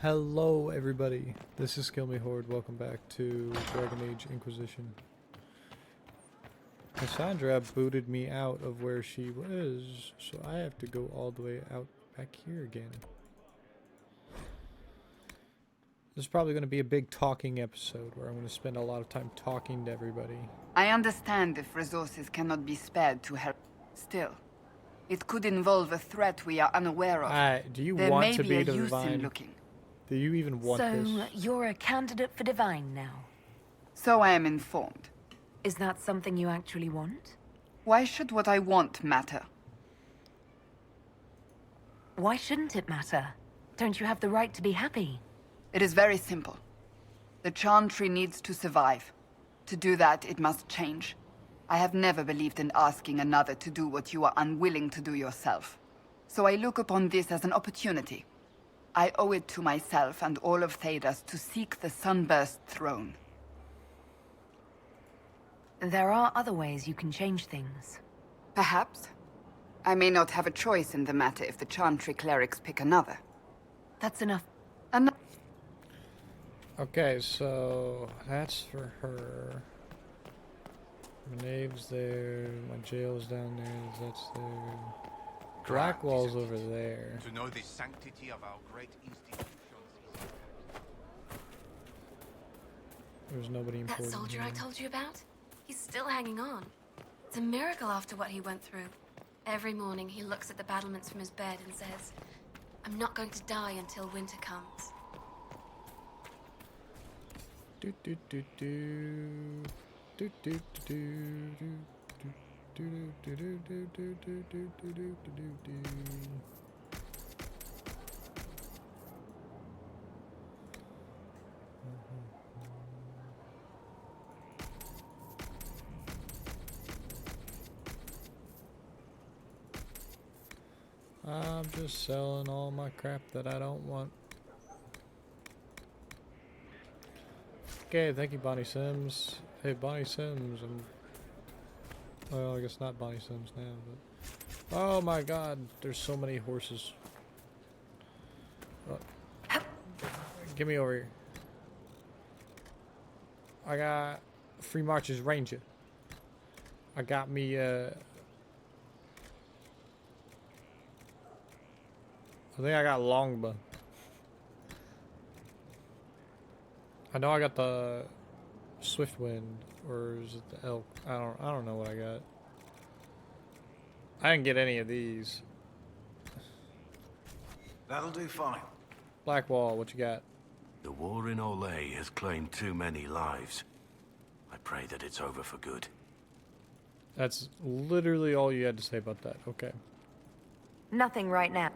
Hello everybody, this is Kill Me Horde. Welcome back to Dragon Age Inquisition. Cassandra booted me out of where she was, so I have to go all the way out back here again. This is probably going to be a big talking episode where I'm going to spend a lot of time talking to everybody. I understand if resources cannot be spared to help. Still, it could involve a threat we are unaware of. Do you there want may to be a the use divine? in looking. Do you even want this? So, you're a candidate for divine now? So I am informed. Is that something you actually want? Why should what I want matter? Why shouldn't it matter? Don't you have the right to be happy? It is very simple. The Chantry needs to survive. To do that, it must change. I have never believed in asking another to do what you are unwilling to do yourself. So I look upon this as an opportunity. I owe it to myself and all of Thedas to seek the Sunburst throne. There are other ways you can change things. Perhaps. I may not have a choice in the matter if the Chantry clerics pick another. That's enough. Okay, so that's for her. My name's there, my jail's down there, that's there. Blackwall's over there. To know the sanctity of our great institutions. There's nobody important. That soldier here. I told you about? He's still hanging on. It's a miracle after what he went through. Every morning he looks at the battlements from his bed and says, "I'm not going to die until winter comes." Do do do do do do do do do do do do do do do do do do do. I'm just selling all my crap that I don't want. Okay, thank you, Bonnie Sims. Hey, Bonnie Sims. Well, I guess not Bonnie Sims now, but... Oh my god, there's so many horses. Get me over here. I got Free Marches Ranger. I got me, I think I got Longbow. I know I got the Swiftwind, or is it the Elk? I don't know what I got. I didn't get any of these. That'll do fine. Blackwall, what you got? The war in Olay has claimed too many lives. I pray that it's over for good. That's literally all you had to say about that. Okay. Nothing right now.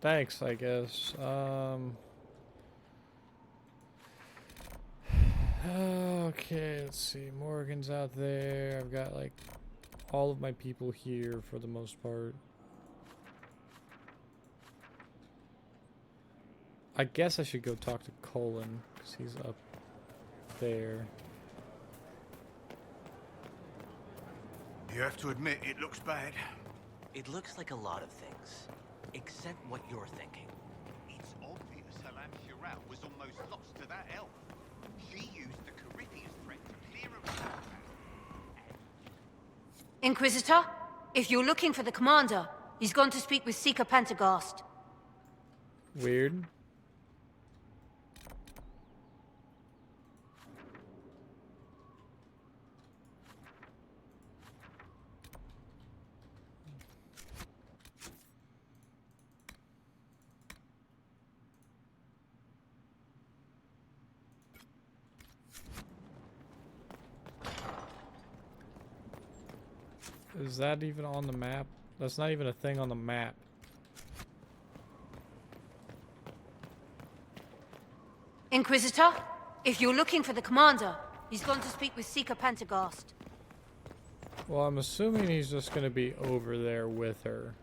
Thanks, I guess. Okay, let's see. Morgan's out there. I've got like all of my people here for the most part. I guess I should go talk to Colin because he's up there. You have to admit, it looks bad. It looks like a lot of things, except what you're thinking. It's obvious Salam Shiral was almost lost to that elf. She used the Carithius threat to clear a route. Inquisitor, if you're looking for the commander, he's gone to speak with Seeker Pentagast. Weird. Is that even on the map? That's not even a thing on the map. Inquisitor, if you're looking for the commander, he's gone to speak with Seeker Pentagast. Well, I'm assuming he's just going to be over there with her.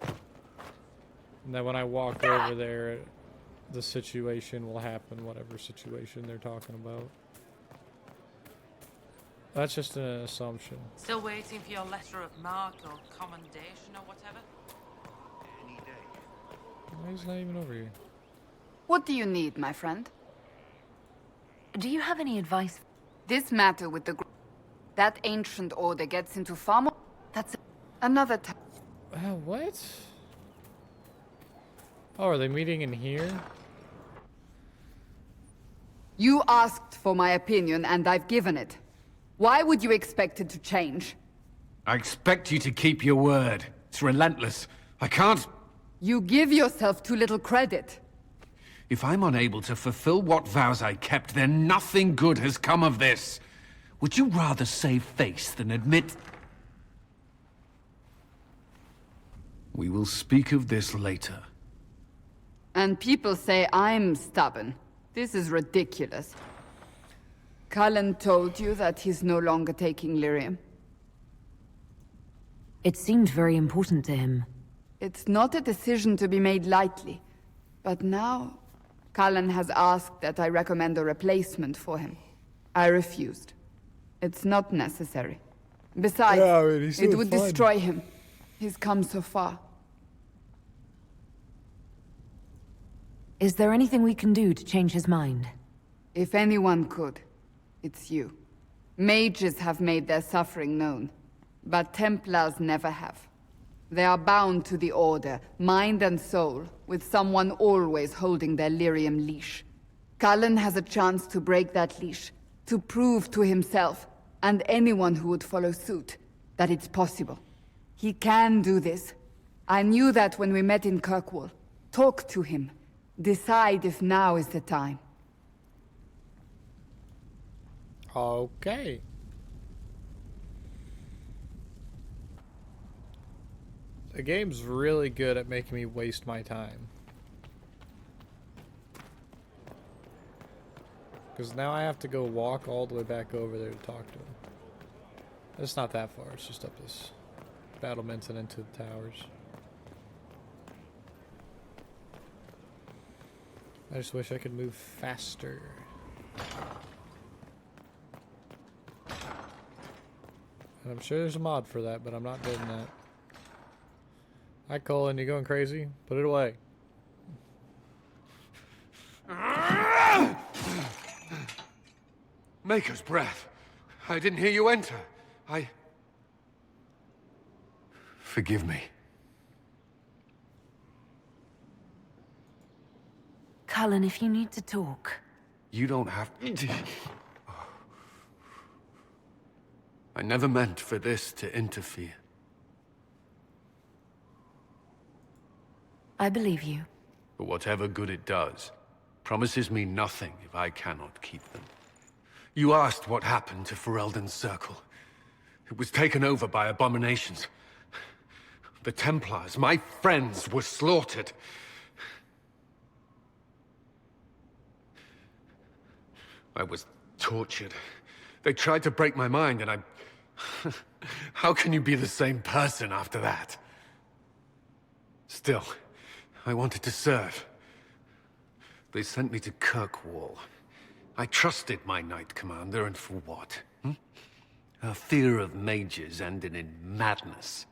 And then when I walk over there, the situation will happen, whatever situation they're talking about. That's just an assumption. Still waiting for your letter of marque or commendation or whatever? Any day. He's not even over here. What do you need, my friend? Do you have any advice? This matter with the... That ancient order gets into far more... That's another time. What? Oh, are they meeting in here? You asked for my opinion, and I've given it. Why would you expect it to change? I expect you to keep your word. It's relentless. I can't... You give yourself too little credit. If I'm unable to fulfill what vows I kept, then nothing good has come of this. Would you rather save face than admit... We will speak of this later. And people say I'm stubborn. This is ridiculous. Cullen told you that he's no longer taking lyrium. It seemed very important to him. It's not a decision to be made lightly. But now, Cullen has asked that I recommend a replacement for him. I refused. It's not necessary. Besides, Yeah, I mean, he's it doing would fine. destroy him. He's come so far. Is there anything we can do to change his mind? If anyone could, it's you. Mages have made their suffering known, but Templars never have. They are bound to the Order, mind and soul, with someone always holding their lyrium leash. Cullen has a chance to break that leash, to prove to himself, and anyone who would follow suit, that it's possible. He can do this. I knew that when we met in Kirkwall. Talk to him. Decide if now is the time. Okay. The game's really good at making me waste my time. Because now I have to go walk all the way back over there to talk to him. It's not that far, it's just up this battlements and into the towers. I just wish I could move faster. And I'm sure there's a mod for that, but I'm not doing that. Hi, Colin, you going crazy? Put it away. Maker's breath. I didn't hear you enter. Forgive me. Cullen, if you need to talk. You don't have... I never meant for this to interfere. I believe you. But whatever good it does, promises me nothing if I cannot keep them. You asked what happened to Ferelden's Circle. It was taken over by abominations. The Templars, my friends, were slaughtered. I was tortured. They tried to break my mind, and I... How can you be the same person after that? Still, I wanted to serve. They sent me to Kirkwall. I trusted my Knight Commander, and for what? Her fear of mages ended in madness.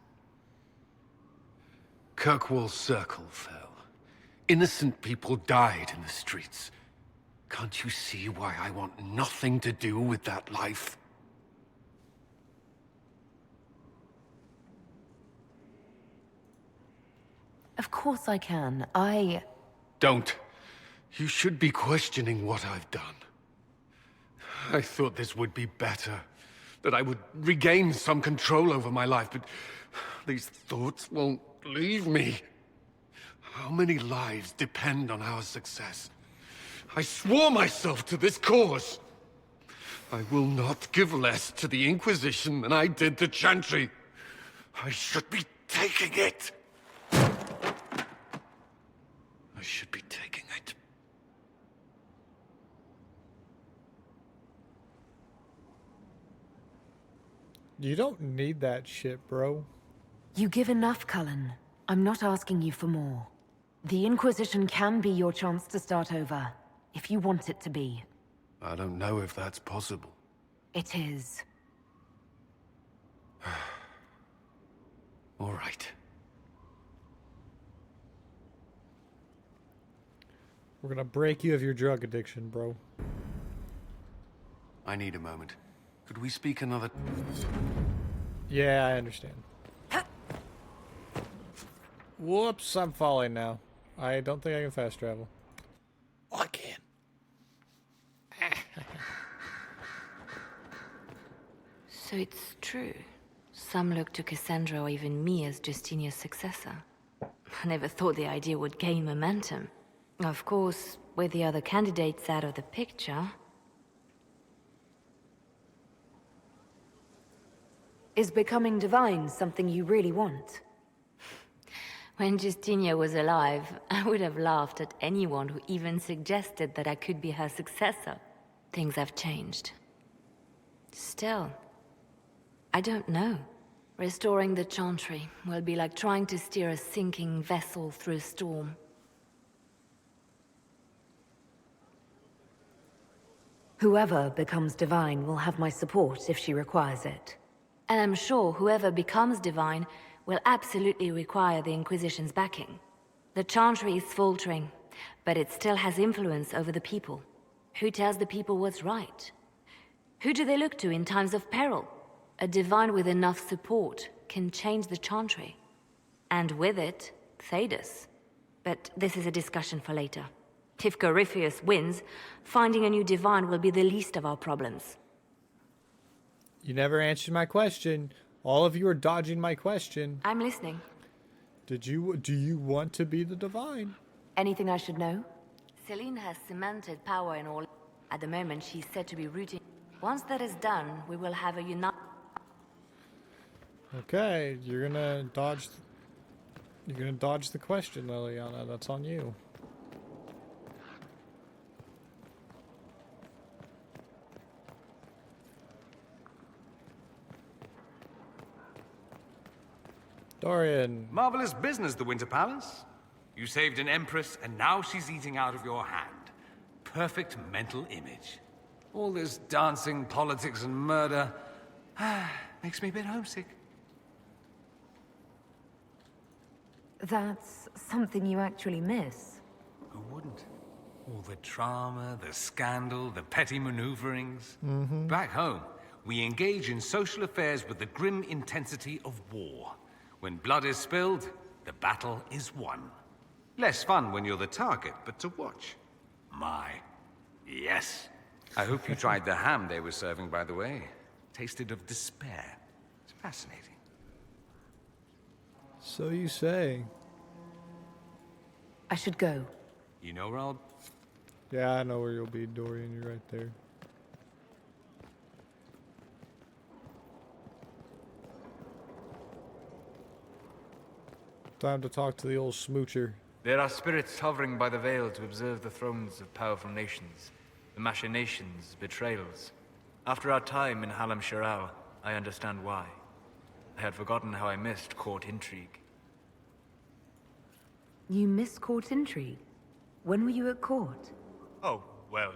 Kirkwall's Circle fell. Innocent people died in the streets. Can't you see why I want nothing to do with that life? Of course I can. Don't. You should be questioning what I've done. I thought this would be better. That I would regain some control over my life, but these thoughts won't leave me. How many lives depend on our success? I swore myself to this cause. I will not give less to the Inquisition than I did to Chantry. I should be taking it. I should be taking it. You don't need that shit, bro. You give enough, Cullen. I'm not asking you for more. The Inquisition can be your chance to start over, if you want it to be. I don't know if that's possible. It is. All right. We're gonna break you of your drug addiction, bro. I need a moment. Could we speak another... Yeah, I understand. Whoops, I'm falling now. I don't think I can fast travel. Oh, I can. So it's true. Some look to Cassandra or even me as Justinia's successor. I never thought the idea would gain momentum. Of course, with the other candidates out of the picture... Is becoming divine something you really want? When Justinia was alive, I would have laughed at anyone who even suggested that I could be her successor. Things have changed. Still, I don't know. Restoring the Chantry will be like trying to steer a sinking vessel through a storm. Whoever becomes divine will have my support if she requires it. And I'm sure whoever becomes divine will absolutely require the Inquisition's backing. The Chantry is faltering, but it still has influence over the people. Who tells the people what's right? Who do they look to in times of peril? A divine with enough support can change the Chantry. And with it, Thedas. But this is a discussion for later. If Corypheus wins, finding a new divine will be the least of our problems. You never answered my question. All of you are dodging my question. I'm listening. Do you want to be the divine? Anything I should know? Celine has cemented power in all. At the moment, she's said to be rooting. Once that is done, we will have a unite. Okay, you're gonna dodge the question, Liliana. That's on you. Dorian. Marvelous business, the Winter Palace. You saved an empress, and now she's eating out of your hand. Perfect mental image. All this dancing, politics, and murder makes me a bit homesick. That's something you actually miss. Who wouldn't? All the drama, the scandal, the petty maneuverings. Back home, we engage in social affairs with the grim intensity of war. When blood is spilled, the battle is won. Less fun when you're the target, but to watch. My, yes. I hope you tried the ham they were serving, by the way. Tasted of despair. It's fascinating. So you say. I should go. You know where I'll... Yeah, I know where you'll be, Dorian. You're right there. Time to talk to the old smoocher. There are spirits hovering by the veil to observe the thrones of powerful nations, the machinations, betrayals. After our time in Halam Sharal, I understand why. I had forgotten how I missed court intrigue. You miss court intrigue? When were you at court? Oh, well,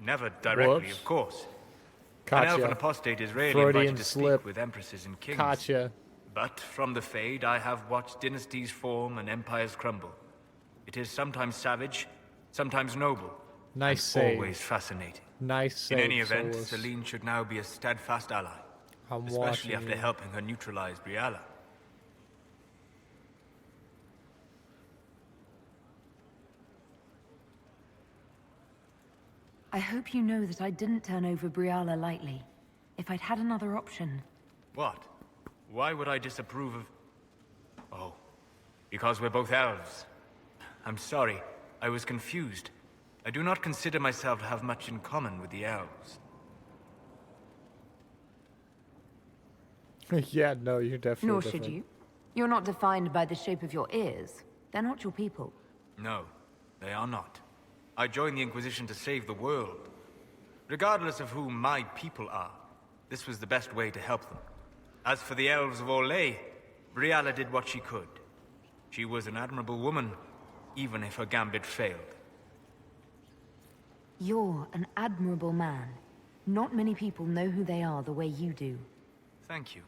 never directly, Whoops. of course. Gotcha. An elf and apostate is rarely Freudian invited to slip. speak with empresses and kings. Gotcha. But from the Fade, I have watched dynasties form and empires crumble. It is sometimes savage, sometimes noble. Nice and save. always fascinating. Nice save, In any event, Solus. Celine should now be a steadfast ally. I'm especially watching after you. helping her neutralize Briala. I hope you know that I didn't turn over Briala lightly. If I'd had another option... What? Why would I disapprove of... Oh, because we're both elves. I'm sorry, I was confused. I do not consider myself to have much in common with the elves. Yeah, no, you're definitely Nor different. should you. You're not defined by the shape of your ears. They're not your people. No, they are not. I joined the Inquisition to save the world. Regardless of who my people are, this was the best way to help them. As for the elves of Orlais, Briala did what she could. She was an admirable woman, even if her gambit failed. You're an admirable man. Not many people know who they are the way you do. Thank you.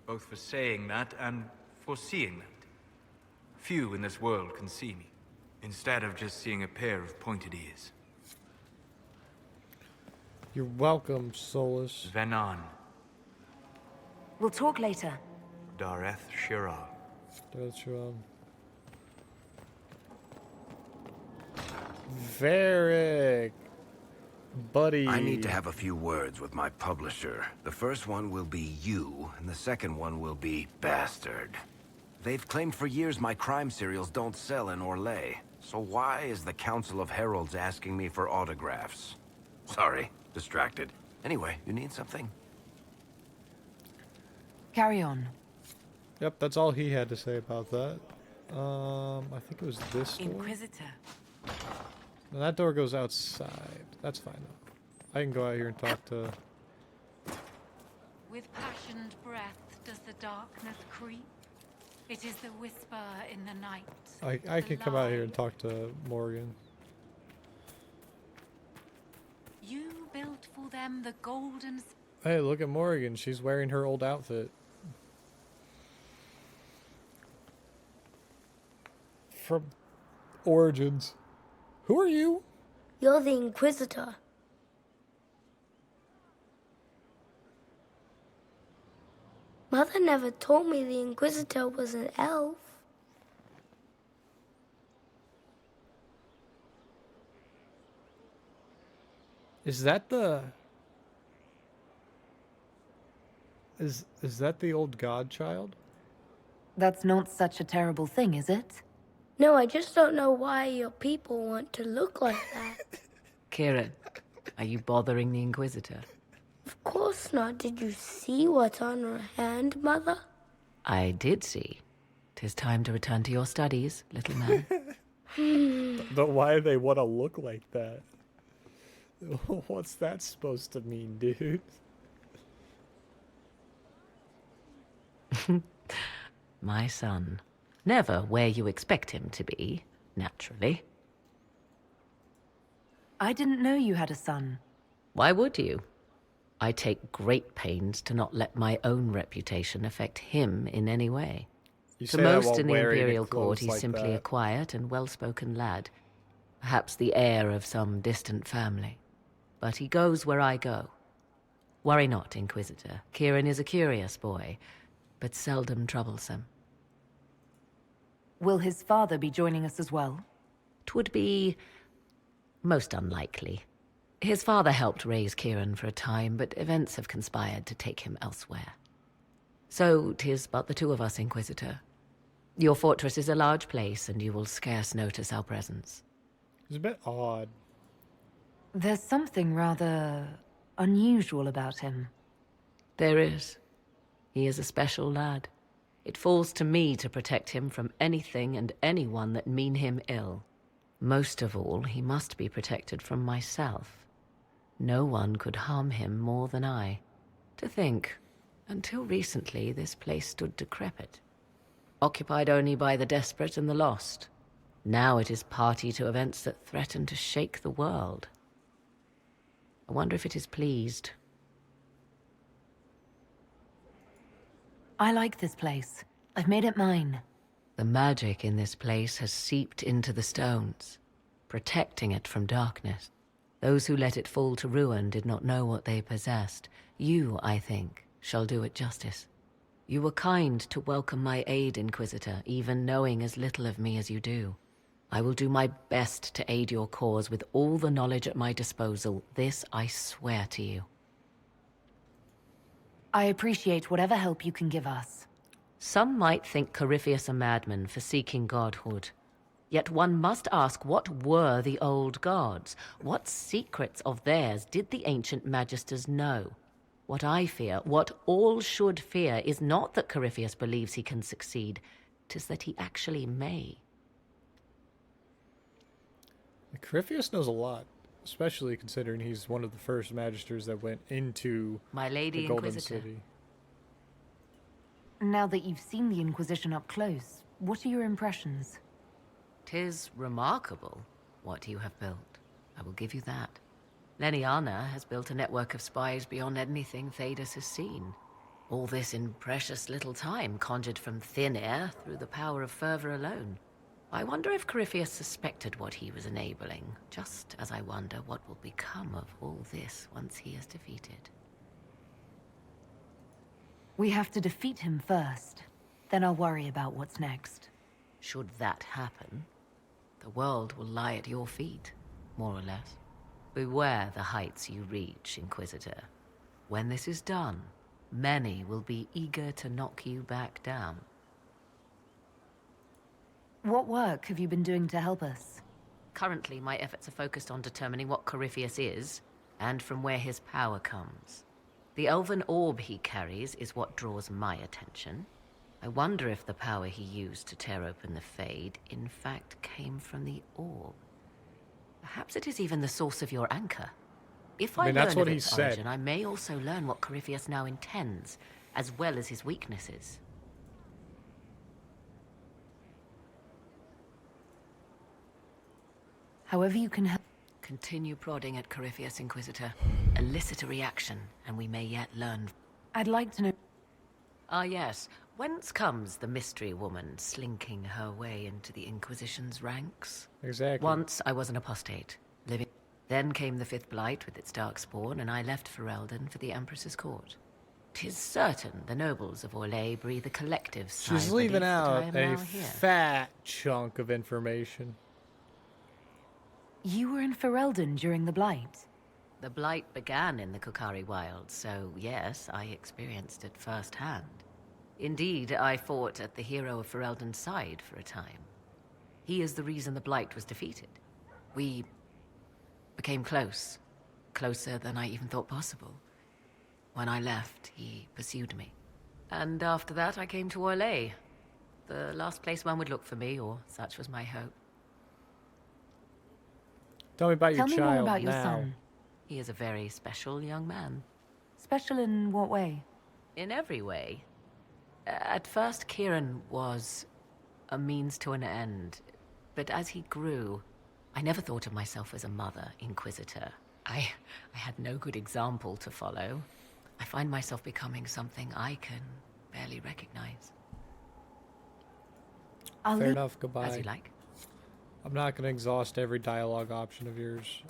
Both for saying that and for seeing that. Few in this world can see me. instead of just seeing a pair of pointed ears. You're welcome, Solus. Venan, We'll talk later. Dareth Shiral. That's Varric, buddy. I need to have a few words with my publisher. The first one will be you, and the second one will be Bastard. They've claimed for years my crime serials don't sell in Orlais. So why is the Council of Heralds asking me for autographs? Sorry, distracted. Anyway, you need something? Carry on. Yep, that's all he had to say about that. I think it was this door. Inquisitor. And that door goes outside. That's fine though. I can go out here and talk to... With passioned breath does the darkness creep. It is the whisper in the night. I can come out here and talk to Morgan. You built for them the golden... Hey, look at Morgan. She's wearing her old outfit. From Origins. Who are you? You're the Inquisitor. Mother never told me the Inquisitor was an elf. Is that the... Is that the old godchild? That's not such a terrible thing, is it? No, I just don't know why your people want to look like that. Kieran, are you bothering the Inquisitor? Of course not. Did you see what's on her hand, Mother? I did see. 'Tis time to return to your studies, little man. But why do they want to look like that? What's that supposed to mean, dude? My son. Never where you expect him to be, naturally. I didn't know you had a son. Why would you? I take great pains to not let my own reputation affect him in any way. To most in the Imperial Court, he's simply a quiet and well-spoken lad. Perhaps the heir of some distant family. But he goes where I go. Worry not, Inquisitor. Kieran is a curious boy, but seldom troublesome. Will his father be joining us as well? 'Twould be most unlikely. His father helped raise Kieran for a time, but events have conspired to take him elsewhere. So 'tis but the two of us, Inquisitor. Your fortress is a large place, and you will scarce notice our presence. It's a bit odd. There's something rather unusual about him. There is. He is a special lad. It falls to me to protect him from anything and anyone that mean him ill. Most of all, he must be protected from myself. No one could harm him more than I. To think, until recently this place stood decrepit, occupied only by the desperate and the lost. Now it is party to events that threaten to shake the world. I wonder if it is pleased. I like this place. I've made it mine. The magic in this place has seeped into the stones, protecting it from darkness. Those who let it fall to ruin did not know what they possessed. You, I think, shall do it justice. You were kind to welcome my aid, Inquisitor, even knowing as little of me as you do. I will do my best to aid your cause with all the knowledge at my disposal. This I swear to you. I appreciate whatever help you can give us. Some might think Corypheus a madman for seeking godhood. Yet one must ask, what were the old gods? What secrets of theirs did the ancient magisters know? What I fear, what all should fear, is not that Corypheus believes he can succeed. 'Tis that he actually may. Corypheus knows a lot, especially considering he's one of the first magisters that went into My Lady the Golden Inquisitor. City. Now that you've seen the Inquisition up close, what are your impressions? 'Tis remarkable what you have built. I will give you that. Leniana has built a network of spies beyond anything Thedas has seen. All this in precious little time, conjured from thin air through the power of fervor alone. I wonder if Corypheus suspected what he was enabling, just as I wonder what will become of all this once he is defeated. We have to defeat him first. Then I'll worry about what's next. Should that happen, the world will lie at your feet, more or less. Beware the heights you reach, Inquisitor. When this is done, many will be eager to knock you back down. What work have you been doing to help us? Currently, my efforts are focused on determining what Corypheus is, and from where his power comes. The elven orb he carries is what draws my attention. I wonder if the power he used to tear open the Fade, in fact, came from the orb. Perhaps it is even the source of your anchor. If I that's learn what of he its said. origin, I may also learn what Corypheus now intends, as well as his weaknesses. However you can help. Continue prodding at Corypheus, Inquisitor. Elicit a reaction, and we may yet learn. I'd like to know. Ah, yes. Whence comes the mystery woman slinking her way into the Inquisition's ranks? Exactly. Once I was an apostate, living. Then came the Fifth Blight with its darkspawn, and I left Ferelden for the Empress's court. 'Tis certain the nobles of Orlais breathe a collective sigh She's of leaving relief that I out am a now here. fat chunk of information. You were in Ferelden during the Blight. The Blight began in the Kukari Wilds, so yes, I experienced it firsthand. Indeed, I fought at the hero of Ferelden's side for a time. He is the reason the Blight was defeated. We became close. Closer than I even thought possible. When I left, he pursued me. And after that, I came to Orlais. The last place one would look for me, or such was my hope. Tell me about your Tell me child more about your now. son. He is a very special young man. Special in what way? In every way. At first, Kieran was a means to an end. But as he grew, I never thought of myself as a mother, Inquisitor. I had no good example to follow. I find myself becoming something I can barely recognize. Fair enough, goodbye. As you like. I'm not going to exhaust every dialogue option of yours.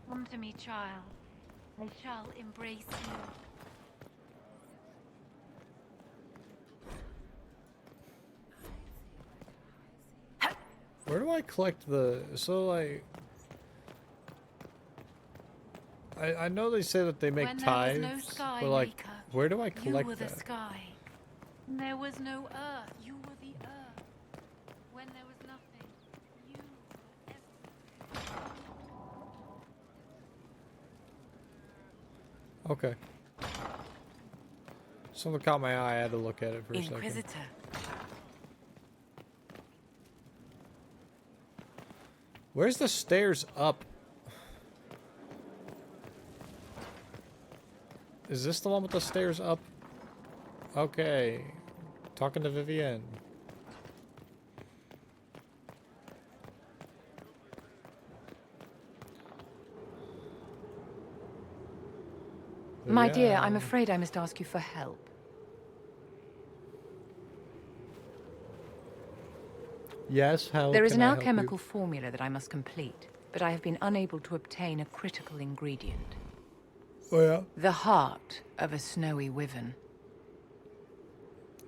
Come to me, child. I shall embrace you. Where do I collect the... So, like... I know they say that they make When tithes, there was no sky but, like, maker, where do I you collect were the that? sky. When there was no earth, you were the earth. When there was nothing, you were everything. Okay. Something caught my eye. I had to look at it for a second. Inquisitor. Where's the stairs up? Is this the one with the stairs up? Okay. Talking to Vivienne. My dear, I'm afraid I must ask you for help. Yes, how There is can an I help you? alchemical formula that I must complete, but I have been unable to obtain a critical ingredient. Oh, yeah? The heart of a snowy wyvern.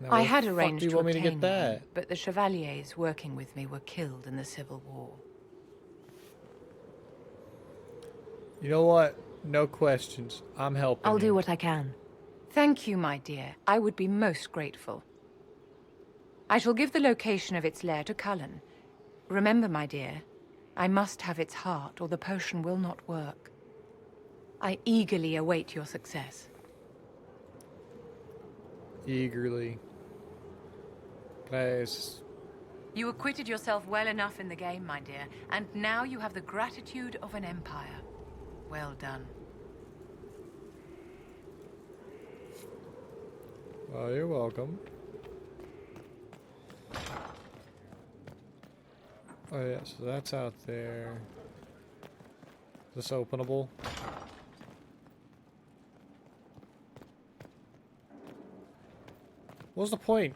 Now, I where had the fuck arranged do you to want me to obtain get that? one, but the chevaliers working with me were killed in the Civil War. You know what? No questions. I'm helping I'll you. do what I can. Thank you, my dear. I would be most grateful. I shall give the location of its lair to Cullen. Remember, my dear, I must have its heart, or the potion will not work. I eagerly await your success. Eagerly. You acquitted yourself well enough in the game, my dear, and now you have the gratitude of an empire. Well done. Oh, you're welcome. Oh yeah, so that's out there. Is this openable? What's the point?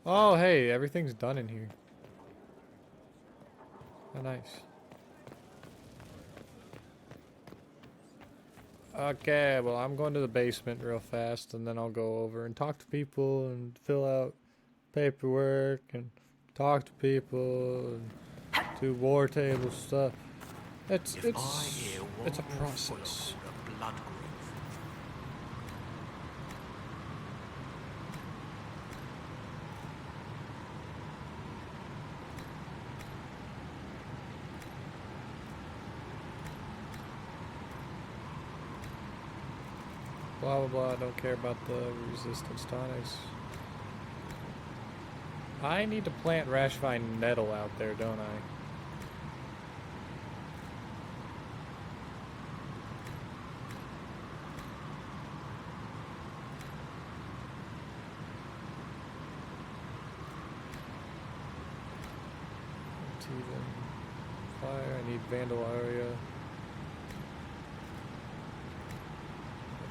Oh, hey, everything's done in here. Oh, nice. Okay, well, I'm going to the basement real fast, and then I'll go over and talk to people and fill out paperwork and talk to people and do war table stuff. It's a process. Blah blah blah, I don't care about the resistance tonics. I need to plant Rashvine nettle out there, don't I? Fire, I need Vandalaria.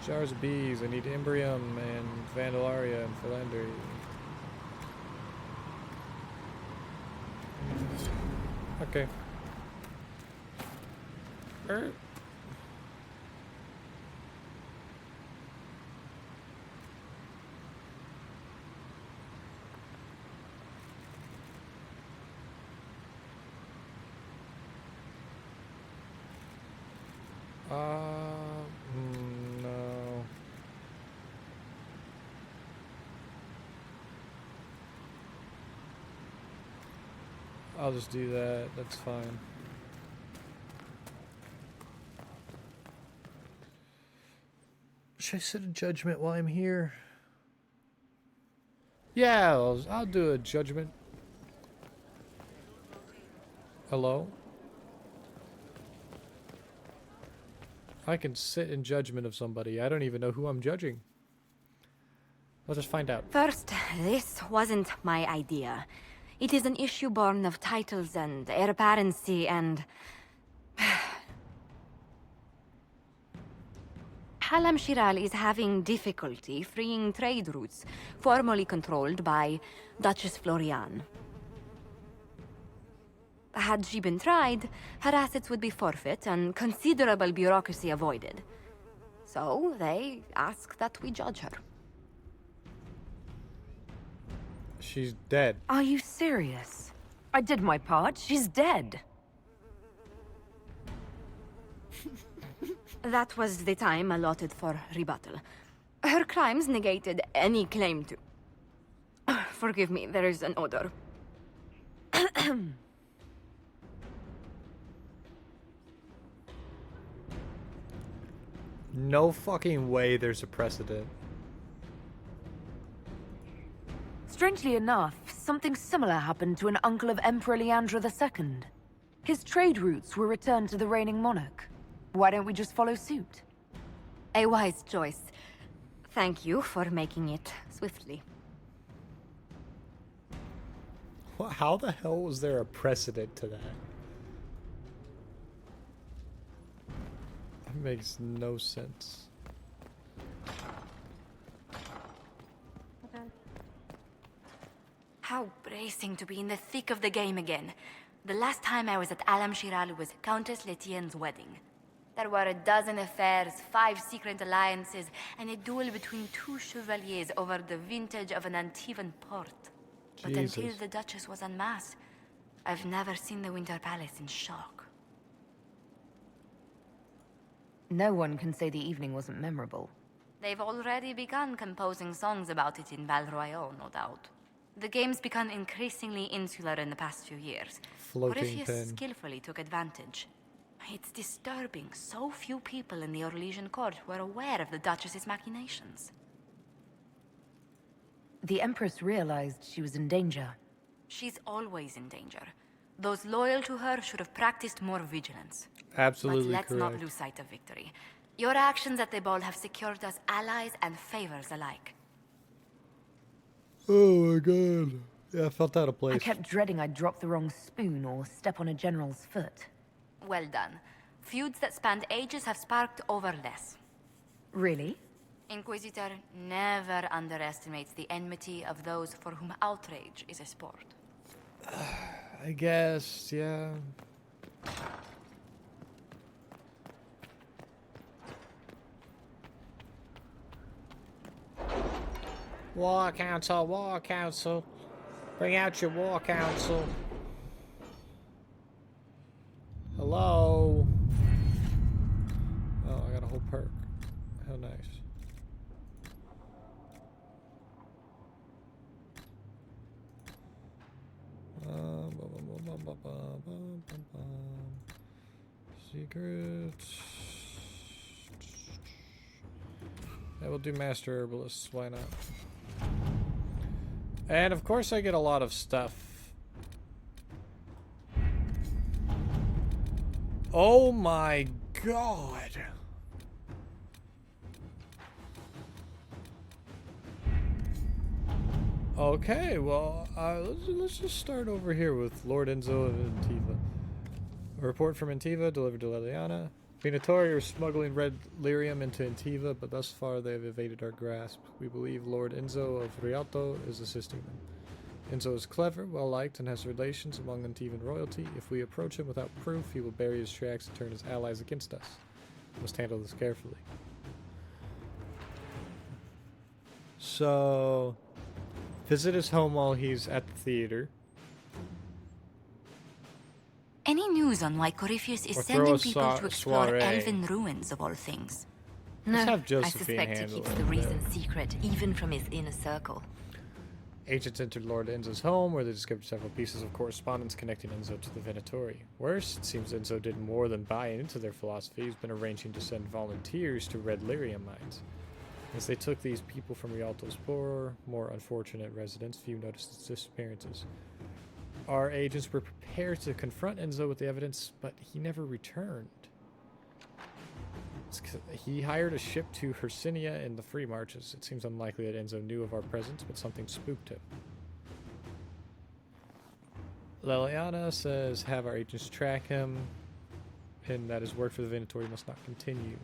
Jars of bees, I need Imbrium and Vandalaria and Philandry. Okay. No. I'll just do that, that's fine. Should I sit a judgment while I'm here? Yeah, I'll do a judgment. Hello? I can sit in judgment of somebody. I don't even know who I'm judging. Let's just find out. First, this wasn't my idea. It is an issue born of titles and heir apparency and... Halam Shiral is having difficulty freeing trade routes formerly controlled by Duchess Florian. Had she been tried, her assets would be forfeit and considerable bureaucracy avoided. So they ask that we judge her. She's dead. Are you serious? I did my part. She's dead. That was the time allotted for rebuttal. Her crimes negated any claim to... Forgive me, there is an odor. No fucking way there's a precedent. Strangely enough, something similar happened to an uncle of Emperor Leandra II. His trade routes were returned to the reigning monarch. Why don't we just follow suit? A wise choice. Thank you for making it swiftly. How the hell was there a precedent to that? That makes no sense. How bracing to be in the thick of the game again. The last time I was at Alam Shiral was Countess Letienne's wedding. There were a dozen affairs, 5 secret alliances, and a duel between 2 chevaliers over the vintage of an Antivan port. But until the Duchess was unmasked, I've never seen the Winter Palace in shock. No one can say the evening wasn't memorable. They've already begun composing songs about it in Val Royale, no doubt. The game's become increasingly insular in the past few years. Orpheus skillfully took advantage. It's disturbing so few people in the Orlesian court were aware of the Duchess's machinations. The Empress realized she was in danger. She's always in danger. Those loyal to her should have practiced more vigilance. Absolutely but let's correct. not lose sight of victory. Your actions at the ball have secured us allies and favors alike. Oh my god. Yeah, I felt out of place. I kept dreading I'd drop the wrong spoon or step on a general's foot. Well done. Feuds that spanned ages have sparked over less. Really? Inquisitor never underestimates the enmity of those for whom outrage is a sport. I guess, yeah. War Council, War Council. Bring out your War Council. Hello? Oh, I got a whole perk. How nice. Secrets. Yeah, we'll do Master Herbalist. Why not? And of course I get a lot of stuff. Oh my god. Okay, well, let's just start over here with Lord Enzo of Antiva. A report from Antiva delivered to Liliana. Venatori are smuggling red lyrium into Antiva, but thus far they have evaded our grasp. We believe Lord Enzo of Rialto is assisting them. Enzo is clever, well-liked, and has relations among Antivan royalty. If we approach him without proof, he will bury his tracks and turn his allies against us. We must handle this carefully. So, visit his home while he's at the theater. Any news on why Corypheus is Or sending throw a people to explore soiree. elven ruins of all things? Let's No, have I Josephine suspect he handle keeps it, the yeah. reason secret, even from his inner circle. Agents entered Lord Enzo's home, where they discovered several pieces of correspondence connecting Enzo to the Venatori. Worse, it seems Enzo did more than buy into their philosophy. He's been arranging to send volunteers to Red Lyrium mines. As they took these people from Rialto's poorer, more unfortunate residents, few noticed its disappearances. Our agents were prepared to confront Enzo with the evidence, but he never returned. He hired a ship to Hercynia in the Free Marches. It seems unlikely that Enzo knew of our presence, but something spooked him. Liliana says have our agents track him, and that his work for the Venatori must not continue.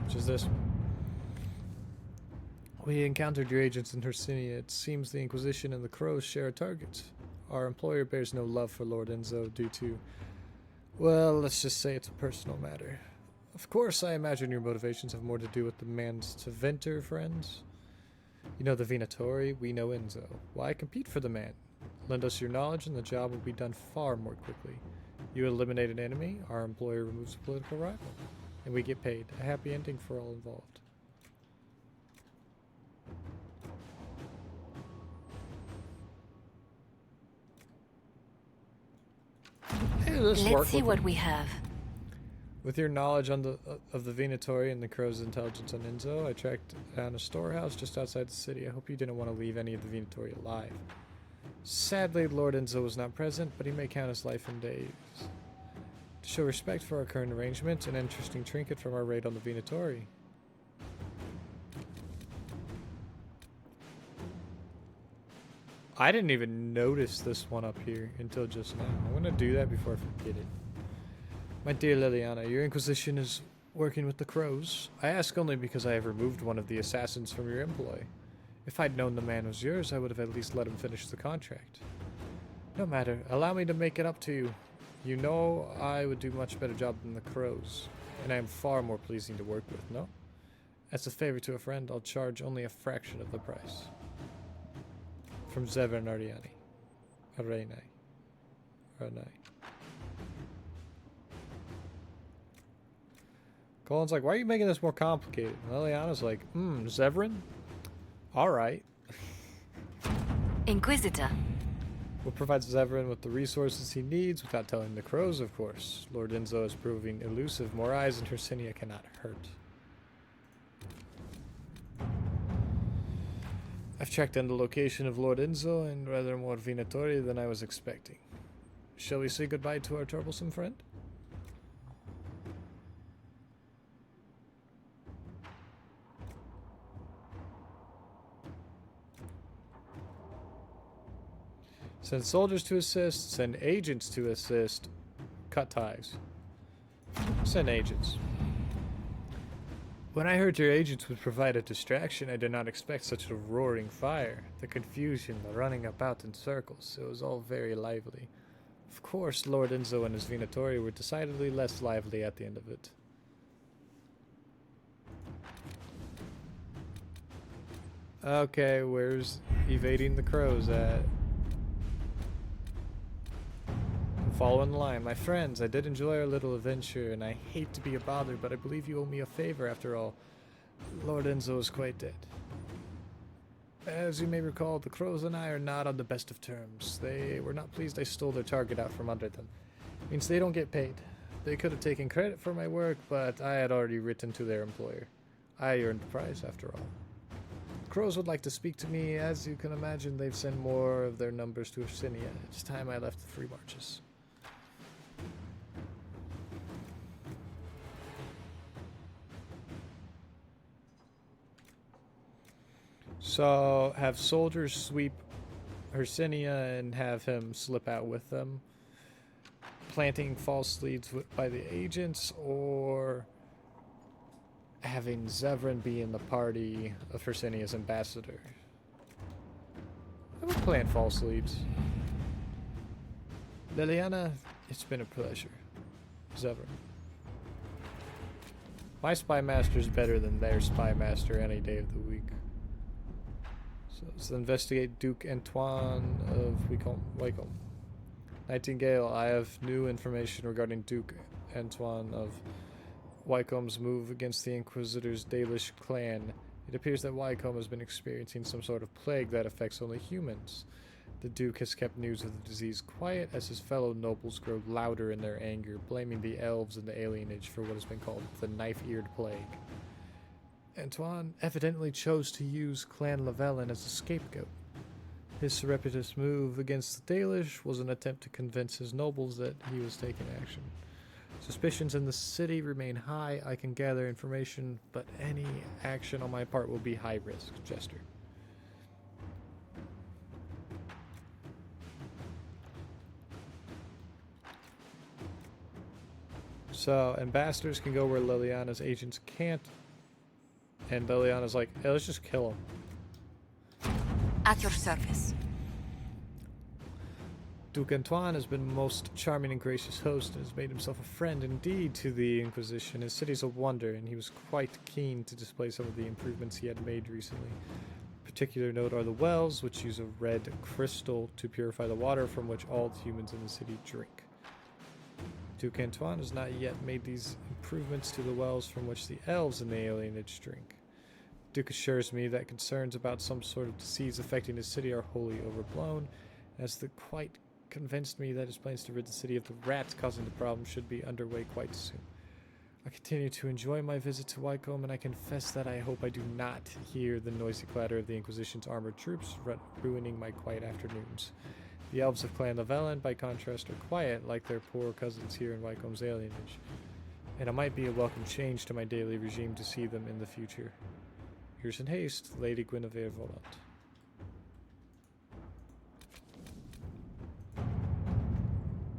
Which is this? We encountered your agents in Hercynia. It seems the Inquisition and the Crows share targets. Our employer bears no love for Lord Enzo due to, well, let's just say it's a personal matter. Of course, I imagine your motivations have more to do with the man's to Venter friends. You know the Venatori, we know Enzo. Why compete for the man? Lend us your knowledge and the job will be done far more quickly. You eliminate an enemy, our employer removes a political rival, and we get paid. A happy ending for all involved. Hey, Let's see what we have. With your knowledge on of the Venatori and the Crow's intelligence on Enzo, I tracked down a storehouse just outside the city. I hope you didn't want to leave any of the Venatori alive. Sadly, Lord Enzo was not present, but he may count his life in days. To show respect for our current arrangement, an interesting trinket from our raid on the Venatori. I didn't even notice this one up here until just now. I'm going to do that before I forget it. My dear Liliana, your Inquisition is working with the Crows. I ask only because I have removed one of the assassins from your employ. If I'd known the man was yours, I would have at least let him finish the contract. No matter. Allow me to make it up to you. You know I would do a much better job than the Crows, and I am far more pleasing to work with, no? As a favor to a friend, I'll charge only a fraction of the price. From Zevran Ariani. Arenai. Colin's like, why are you making this more complicated? Liliana's like, Zevran? Alright. Inquisitor. We'll provide Zevran with the resources he needs without telling the Crows, of course. Lord Enzo is proving elusive. More eyes in Hercynia cannot hurt. I've tracked down the location of Lord Enzo and rather more Venatori than I was expecting. Shall we say goodbye to our troublesome friend? Send soldiers to assist, send agents to assist, cut ties. Send agents. When I heard your agents would provide a distraction, I did not expect such a roaring fire. The confusion, the running about in circles, it was all very lively. Of course, Lord Enzo and his Venatori were decidedly less lively at the end of it. Okay, where's evading the crows at? I'm following the line. My friends, I did enjoy our little adventure, and I hate to be a bother, but I believe you owe me a favor after all. Lord Enzo is quite dead. As you may recall, the crows and I are not on the best of terms. They were not pleased I stole their target out from under them. Means they don't get paid. They could have taken credit for my work, but I had already written to their employer. I earned the prize after all. Crows would like to speak to me. As you can imagine, they've sent more of their numbers to Ursinia. It's time I left the free marches. So, have soldiers sweep Ursinia and have him slip out with them, planting false leads by the agents, or having Zevran be in the party of Ursinia's ambassador. I would plant false leads. Liliana, it's been a pleasure. Zevran. My spy master's better than their spy master any day of the week. So let's investigate Duke Antoine of Wycombe. Nightingale, I have new information regarding Duke Antoine of Wycombe's move against the Inquisitor's Dalish clan. It appears that Wycombe has been experiencing some sort of plague that affects only humans. The Duke has kept news of the disease quiet as his fellow nobles grow louder in their anger, blaming the elves and the alienage for what has been called the knife-eared plague. Antoine evidently chose to use Clan Lavellan as a scapegoat. His surreptitious move against the Dalish was an attempt to convince his nobles that he was taking action. Suspicions in the city remain high. I can gather information, but any action on my part will be high risk. Jester. So, ambassadors can go where Liliana's agents can't. And Liliana's like, hey, let's just kill him. At your service. Duke Antoine has been a most charming and gracious host and has made himself a friend indeed to the Inquisition. His city's a wonder, and he was quite keen to display some of the improvements he had made recently. Particular note are the wells, which use a red crystal to purify the water from which all humans in the city drink. Duke Antoine has not yet made these improvements to the wells from which the elves in the alienage drink. Duke assures me that concerns about some sort of disease affecting his city are wholly overblown, as the quite convinced me that his plans to rid the city of the rats causing the problem should be underway quite soon. I continue to enjoy my visit to Wycombe, and I confess that I hope I do not hear the noisy clatter of the Inquisition's armored troops ruining my quiet afternoons. The elves of Clan Lavellan, by contrast, are quiet like their poor cousins here in Wycombe's alienage, and it might be a welcome change to my daily regime to see them in the future. Here's in haste, Lady Guinevere Volant.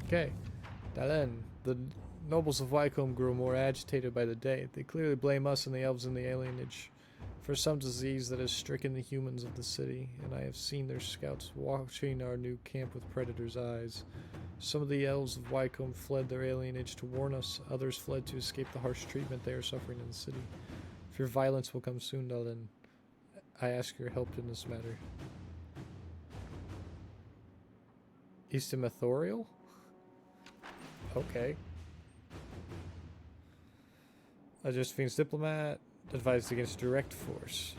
Okay, Dalen, the nobles of Wycombe grow more agitated by the day. They clearly blame us and the elves in the alienage for some disease that has stricken the humans of the city, and I have seen their scouts watching our new camp with predators' eyes. Some of the elves of Wycombe fled their alienage to warn us, others fled to escape the harsh treatment they are suffering in the city. Fear violence will come soon, Dalen. I ask your help in this matter. Eastamathorial? Okay. Josephine's diplomat advised against direct force.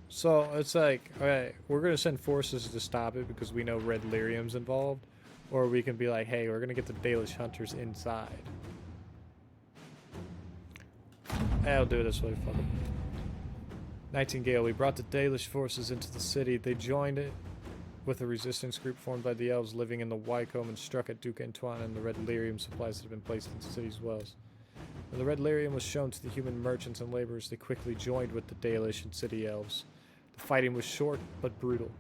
So it's like, alright, we're gonna send forces to stop it because we know Red Lyrium's involved, or we can be like, hey, we're gonna get the Dalish hunters inside. I'll do it this way, fuck 'em. Nightingale, we brought the Dalish forces into the city. They joined it with a resistance group formed by the elves living in the Wycombe and struck at Duke Antoine and the Red Lyrium supplies that had been placed into the city's wells. When the Red Lyrium was shown to the human merchants and laborers, they quickly joined with the Dalish and city elves. The fighting was short but brutal.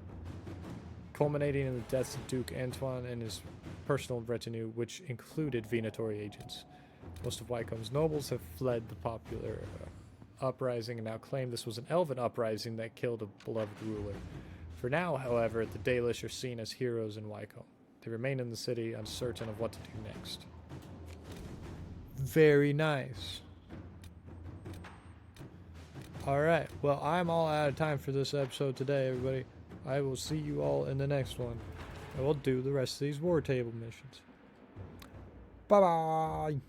culminating in the deaths of Duke Antoine and his personal retinue, which included Venatory agents. Most of Wycomb's nobles have fled the popular uprising and now claim this was an elven uprising that killed a beloved ruler. For now, however, the Dalish are seen as heroes in Wycombe. They remain in the city, uncertain of what to do next. Very nice. Alright, well, I'm all out of time for this episode today, everybody. I will see you all in the next one. I will do the rest of these war table missions. Bye-bye!